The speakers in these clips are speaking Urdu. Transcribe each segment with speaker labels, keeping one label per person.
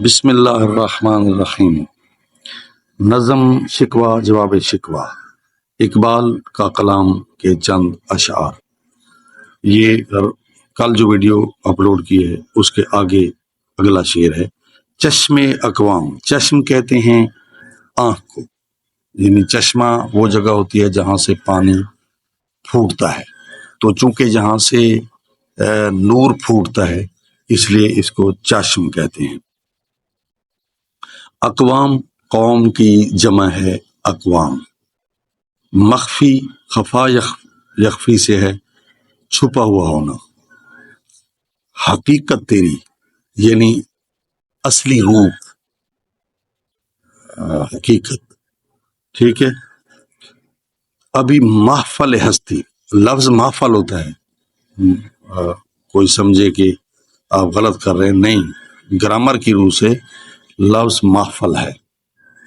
Speaker 1: بسم اللہ الرحمن الرحیم۔ نظم شکوہ جواب شکوہ، اقبال کا کلام کے چند اشعار۔ یہ کل جو ویڈیو اپلوڈ کی ہے اس کے آگے اگلا شعر ہے۔ چشم اقوام، چشم کہتے ہیں آنکھ کو، یعنی چشمہ وہ جگہ ہوتی ہے جہاں سے پانی پھوٹتا ہے، تو چونکہ جہاں سے نور پھوٹتا ہے اس لیے اس کو چشم کہتے ہیں۔ اقوام قوم کی جمع ہے اقوام، مخفی خفا یخفی سے ہے چھپا ہوا ہونا۔ حقیقت تیری یعنی اصلی روپ، حقیقت، ٹھیک ہے۔ ابھی محفل ہستی، لفظ محفل ہوتا ہے، کوئی سمجھے کہ آپ غلط کر رہے ہیں، نہیں، گرامر کی روح سے لفظ محفل ہے،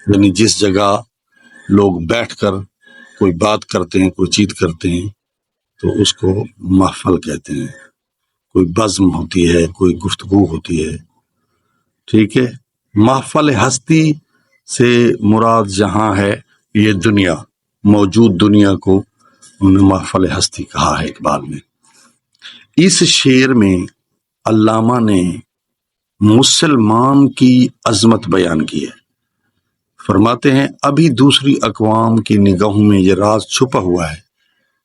Speaker 1: یعنی جس جگہ لوگ بیٹھ کر کوئی بات کرتے ہیں، کوئی چیت کرتے ہیں تو اس کو محفل کہتے ہیں۔ کوئی بزم ہوتی ہے، کوئی گفتگو ہوتی ہے، ٹھیک ہے۔ محفل ہستی سے مراد جہاں ہے یہ دنیا، موجود دنیا کو انہوں نے محفل ہستی کہا ہے اقبال نے۔ اس شعر میں علامہ نے مسلمان کی عظمت بیان کی ہے۔ فرماتے ہیں ابھی دوسری اقوام کی نگاہوں میں یہ راز چھپا ہوا ہے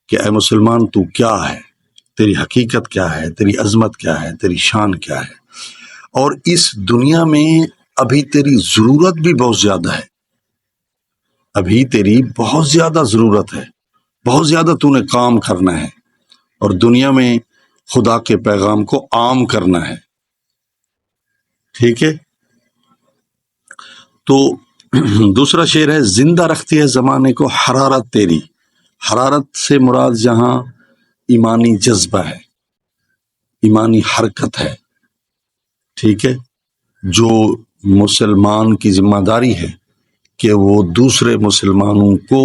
Speaker 1: کہ اے مسلمان تو کیا ہے، تیری حقیقت کیا ہے، تیری عظمت کیا ہے، تیری شان کیا ہے، اور اس دنیا میں ابھی تیری ضرورت بھی بہت زیادہ ہے، ابھی تیری بہت زیادہ ضرورت ہے، بہت زیادہ تو نے کام کرنا ہے اور دنیا میں خدا کے پیغام کو عام کرنا ہے، ٹھیک ہے۔ تو دوسرا شعر ہے زندہ رکھتی ہے زمانے کو حرارت تیری۔ حرارت سے مراد جہاں ایمانی جذبہ ہے، ایمانی حرکت ہے، ٹھیک ہے، جو مسلمان کی ذمہ داری ہے کہ وہ دوسرے مسلمانوں کو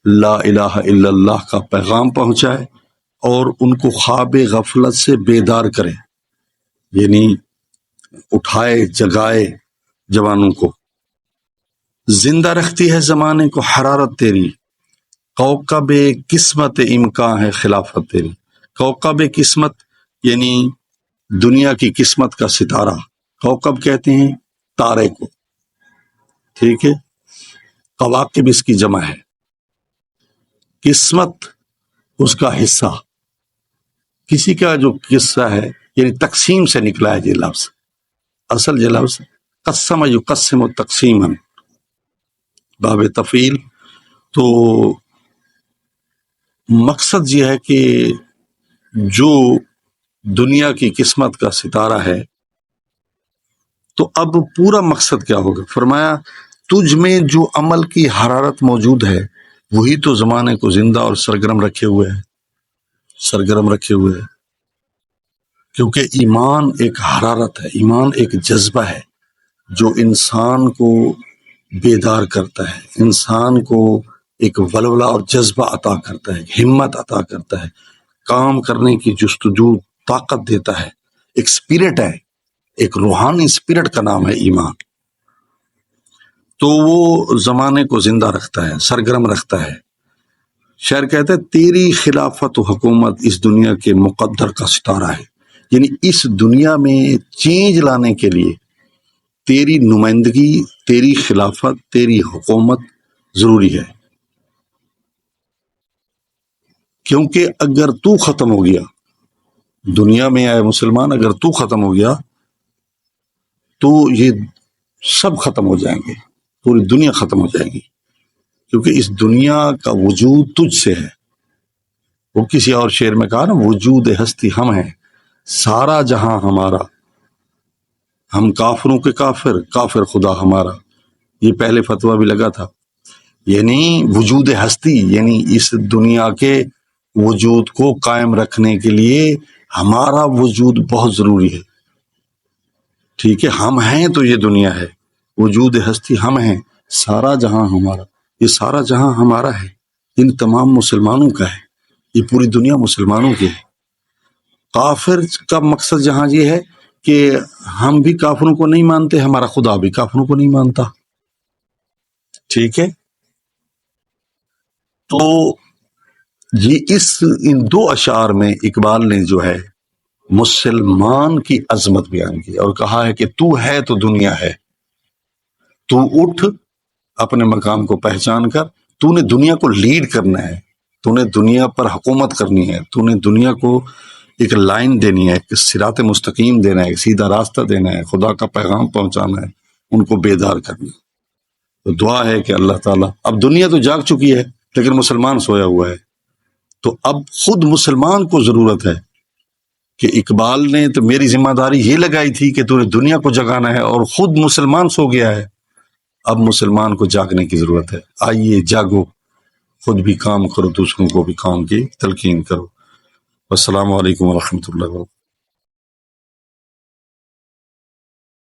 Speaker 1: لا الہ الا اللہ کا پیغام پہنچائے اور ان کو خواب غفلت سے بیدار کرے، یعنی اٹھائے جگائے جوانوں کو۔ زندہ رکھتی ہے زمانے کو حرارت تیری، کوكب قسمت امکان ہے خلافت تیری۔ کوكب قسمت یعنی دنیا کی قسمت کا ستارہ، کوكب کہتے ہیں تارے کو، ٹھیک ہے۔ کواکب اس کی جمع ہے، قسمت اس کا حصہ، کسی کا جو قصہ ہے یعنی تقسیم سے نکلا ہے یہ لفظ، اصل یہ لفظ قسم یقسم تقسیما، باب تفعیل۔ تو مقصد یہ ہے کہ جو دنیا کی قسمت کا ستارہ ہے، تو اب پورا مقصد کیا ہوگا؟ فرمایا تجھ میں جو عمل کی حرارت موجود ہے وہی تو زمانے کو زندہ اور سرگرم رکھے ہوئے ہے، سرگرم رکھے ہوئے ہے، کیونکہ ایمان ایک حرارت ہے، ایمان ایک جذبہ ہے جو انسان کو بیدار کرتا ہے، انسان کو ایک ولولہ اور جذبہ عطا کرتا ہے، ہمت عطا کرتا ہے، کام کرنے کی جستجو طاقت دیتا ہے، ایک اسپرٹ ہے، ایک روحانی اسپرٹ کا نام ہے ایمان۔ تو وہ زمانے کو زندہ رکھتا ہے، سرگرم رکھتا ہے۔ شاعر کہتا ہے تیری خلافت و حکومت اس دنیا کے مقدر کا ستارہ ہے، یعنی اس دنیا میں چینج لانے کے لیے تیری نمائندگی، تیری خلافت، تیری حکومت ضروری ہے، کیونکہ اگر تو ختم ہو گیا دنیا میں، آئے مسلمان، اگر تو ختم ہو گیا تو یہ سب ختم ہو جائیں گے، پوری دنیا ختم ہو جائے گی، کیونکہ اس دنیا کا وجود تجھ سے ہے۔ وہ کسی اور شعر میں کہا نا، وجود ہستی ہم ہیں، سارا جہاں ہمارا، ہم کافروں کے کافر، کافر خدا ہمارا، یہ پہلے فتویٰ بھی لگا تھا۔ یعنی وجود ہستی یعنی اس دنیا کے وجود کو قائم رکھنے کے لیے ہمارا وجود بہت ضروری ہے، ٹھیک ہے۔ ہم ہیں تو یہ دنیا ہے، وجود ہستی ہم ہیں، سارا جہاں ہمارا، یہ سارا جہاں ہمارا ہے، ان تمام مسلمانوں کا ہے، یہ پوری دنیا مسلمانوں کی ہے۔ کافر کا مقصد جہاں یہ ہے کہ ہم بھی کافروں کو نہیں مانتے، ہمارا خدا بھی کافروں کو نہیں مانتا. ٹھیک ہے، تو یہ ان دو اشعار میں اقبال نے جو ہے مسلمان کی عظمت بیان کی اور کہا ہے کہ تو ہے تو دنیا ہے، تو اٹھ اپنے مقام کو پہچان کر، تو نے دنیا کو لیڈ کرنا ہے، تو نے دنیا پر حکومت کرنی ہے، تو نے دنیا کو ایک لائن دینی ہے، ایک صراط مستقیم دینا ہے، ایک سیدھا راستہ دینا ہے، خدا کا پیغام پہنچانا ہے، ان کو بیدار کرنا ہے. تو دعا ہے کہ اللہ تعالیٰ، اب دنیا تو جاگ چکی ہے لیکن مسلمان سویا ہوا ہے، تو اب خود مسلمان کو ضرورت ہے کہ اقبال نے تو میری ذمہ داری یہ لگائی تھی کہ تو نے دنیا کو جگانا ہے، اور خود مسلمان سو گیا ہے، اب مسلمان کو جاگنے کی ضرورت ہے. آئیے جاگو، خود بھی کام کرو، دوسروں کو بھی کام کی تلقین کرو. السلام علیکم ورحمۃ اللہ وبرکاتہ.